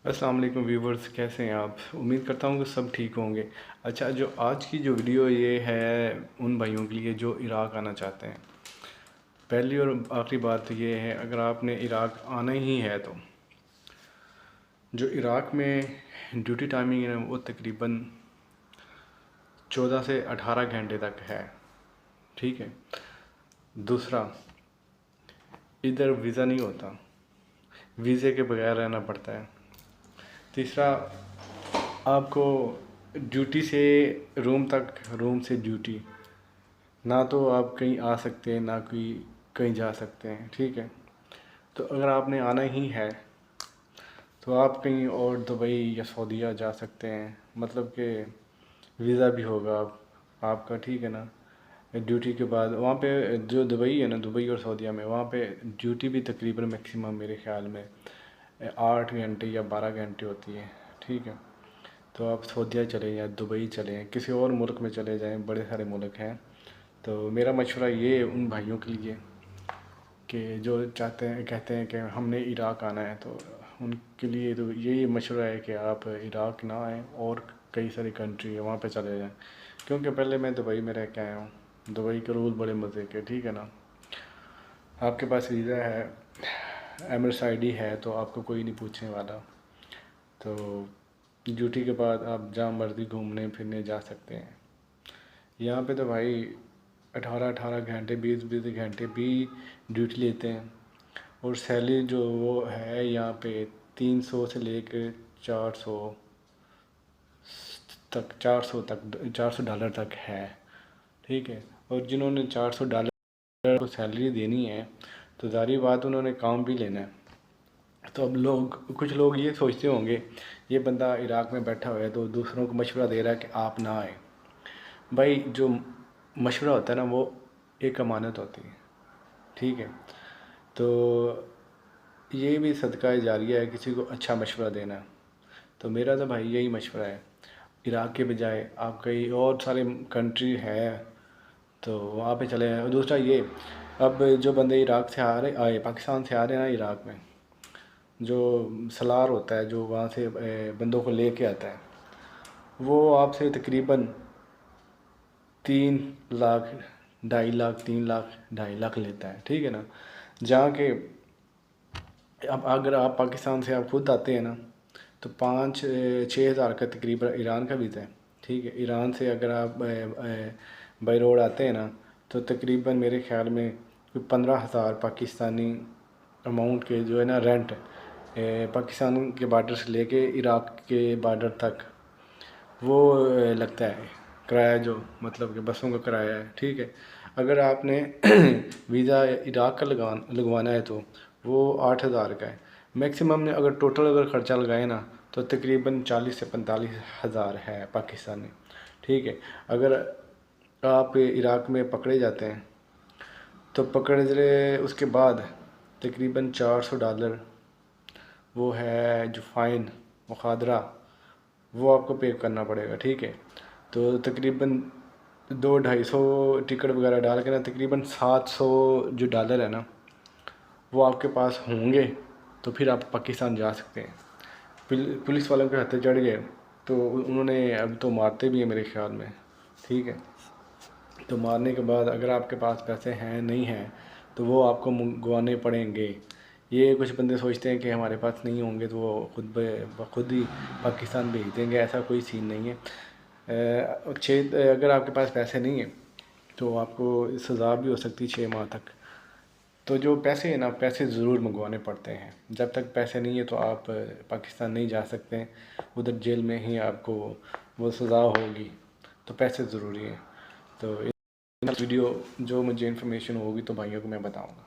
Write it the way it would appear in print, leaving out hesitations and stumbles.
السلام علیکم ویورز، کیسے ہیں آپ؟ امید کرتا ہوں کہ سب ٹھیک ہوں گے۔ اچھا، جو آج کی جو ویڈیو یہ ہے ان بھائیوں کے لیے جو عراق آنا چاہتے ہیں۔ پہلی اور آخری بات یہ ہے، اگر آپ نے عراق آنا ہی ہے تو جو عراق میں ڈیوٹی ٹائمنگ ہے وہ تقریباً 14 سے 18 گھنٹے تک ہے، ٹھیک ہے۔ دوسرا، ادھر ویزا نہیں ہوتا، ویزے کے بغیر رہنا پڑتا ہے۔ تیسرا، آپ کو ڈیوٹی سے روم تک، روم سے ڈیوٹی، نہ تو آپ کہیں آ سکتے ہیں نہ کوئی کہیں جا سکتے ہیں، ٹھیک ہے۔ تو اگر آپ نے آنا ہی ہے تو آپ کہیں اور دبئی یا سعودیہ جا سکتے ہیں، مطلب کہ ویزا بھی ہوگا آپ کا، ٹھیک ہے نا۔ ڈیوٹی کے بعد وہاں پہ جو دبئی ہے نا، دبئی اور سعودیہ میں، وہاں پہ ڈیوٹی بھی تقریباً میکسیمم میرے خیال میں 8 گھنٹے یا 12 گھنٹے ہوتی ہے، ٹھیک ہے۔ تو آپ سعودیہ چلیں یا دبئی چلیں، کسی اور ملک میں چلے جائیں، بڑے سارے ملک ہیں۔ تو میرا مشورہ یہ ہے ان بھائیوں کے لیے کہ جو چاہتے ہیں، کہتے ہیں کہ ہم نے عراق آنا ہے، تو ان کے لیے تو یہی مشورہ ہے کہ آپ عراق نہ آئیں اور کئی ساری کنٹری ہے وہاں پہ چلے جائیں، کیونکہ پہلے میں دبئی میں رہ کے آیا ہوں۔ دبئی کے رول بڑے مزے کے، ٹھیک ہے نا۔ آپ کے پاس ویزا ہے، ایمریٹس آئی ڈی ہے، تو آپ کو کوئی نہیں پوچھنے والا۔ تو ڈیوٹی کے بعد آپ جہاں مرضی گھومنے پھرنے جا سکتے ہیں۔ یہاں پہ تو بھائی 18 گھنٹے، 20 گھنٹے بھی ڈیوٹی لیتے ہیں، اور سیلری جو وہ ہے یہاں پہ 300 سے لے کے 400 تک، 400 ڈالر تک ہے، ٹھیک ہے۔ اور جنہوں نے 400 ڈالر کو سیلری دینی ہے تو ظاہری بات انہوں نے کام بھی لینا ہے۔ تو اب کچھ لوگ یہ سوچتے ہوں گے یہ بندہ عراق میں بیٹھا ہوا ہے تو دوسروں کو مشورہ دے رہا ہے کہ آپ نہ آئیں۔ بھائی جو مشورہ ہوتا ہے نا وہ ایک امانت ہوتی ہے، ٹھیک ہے۔ تو یہ بھی صدقہ جاریہ ہے کسی کو اچھا مشورہ دینا۔ تو میرا تو بھائی یہی مشورہ ہے، عراق کے بجائے آپ کئی اور سارے کنٹری ہے تو وہاں پہ چلے جائیں۔ اور دوسرا یہ، اب جو بندے عراق سے آئے پاکستان سے آ رہے ہیں نا عراق میں، جو سلار ہوتا ہے جو وہاں سے بندوں کو لے کے آتا ہے، وہ آپ سے تقریباً 3 لاکھ 2.5 لاکھ 3 لاکھ 2.5 لاکھ لیتا ہے، ٹھیک ہے نا۔ جہاں کہ اب اگر آپ پاکستان سے آپ خود آتے ہیں نا تو 5-6 ہزار کا تقریباً ایران کا ویزا ہے، ٹھیک ہے۔ ایران سے اگر آپ بائی روڈ آتے ہیں نا تو تقریباً میرے خیال میں 15,000 پاکستانی اماؤنٹ کے جو ہے نا رینٹ، پاکستان کے بارڈر سے لے کے عراق کے بارڈر تک وہ لگتا ہے کرایہ، جو مطلب کہ بسوں کا کرایہ ہے، ٹھیک ہے۔ اگر آپ نے ویزا عراق کا لگوانا ہے تو وہ 8,000 کا ہے میکسیمم۔ اگر ٹوٹل اگر خرچہ لگائے نا تو تقریباً 40 سے 45 ہزار ہے پاکستانی، ٹھیک ہے۔ اگر آپ عراق میں پکڑے جاتے ہیں تو پکڑے اس کے بعد تقریباً 400 ڈالر وہ ہے جو فائن مخادرہ، وہ آپ کو پے کرنا پڑے گا، ٹھیک ہے۔ تو تقریباً 200-250 ٹکٹ وغیرہ ڈال کے نا تقریباً 700 جو ڈالر ہے نا وہ آپ کے پاس ہوں گے تو پھر آپ پاکستان جا سکتے ہیں۔ پولیس والوں کے ہاتھے چڑھ گئے تو انہوں نے اب تو مارتے بھی ہیں میرے خیال میں، ٹھیک ہے۔ تو مارنے کے بعد اگر آپ کے پاس پیسے ہیں نہیں ہیں تو وہ آپ کو منگوانے پڑیں گے۔ یہ کچھ بندے سوچتے ہیں کہ ہمارے پاس نہیں ہوں گے تو وہ خود ہی پاکستان بھیج دیں گے، ایسا کوئی سین نہیں ہے۔ اگر آپ کے پاس پیسے نہیں ہیں تو آپ کو سزا بھی ہو سکتی 6 ماہ تک۔ تو جو پیسے ہیں نا، پیسے ضرور منگوانے پڑتے ہیں، جب تک پیسے نہیں ہیں تو آپ پاکستان نہیں جا سکتے ہیں، ادھر جیل میں ہی آپ کو وہ سزا ہوگی۔ تو پیسے ضروری ہیں۔ تو ویڈیو جو مجھے انفارمیشن ہوگی تو بھائیوں کو میں بتاؤں گا۔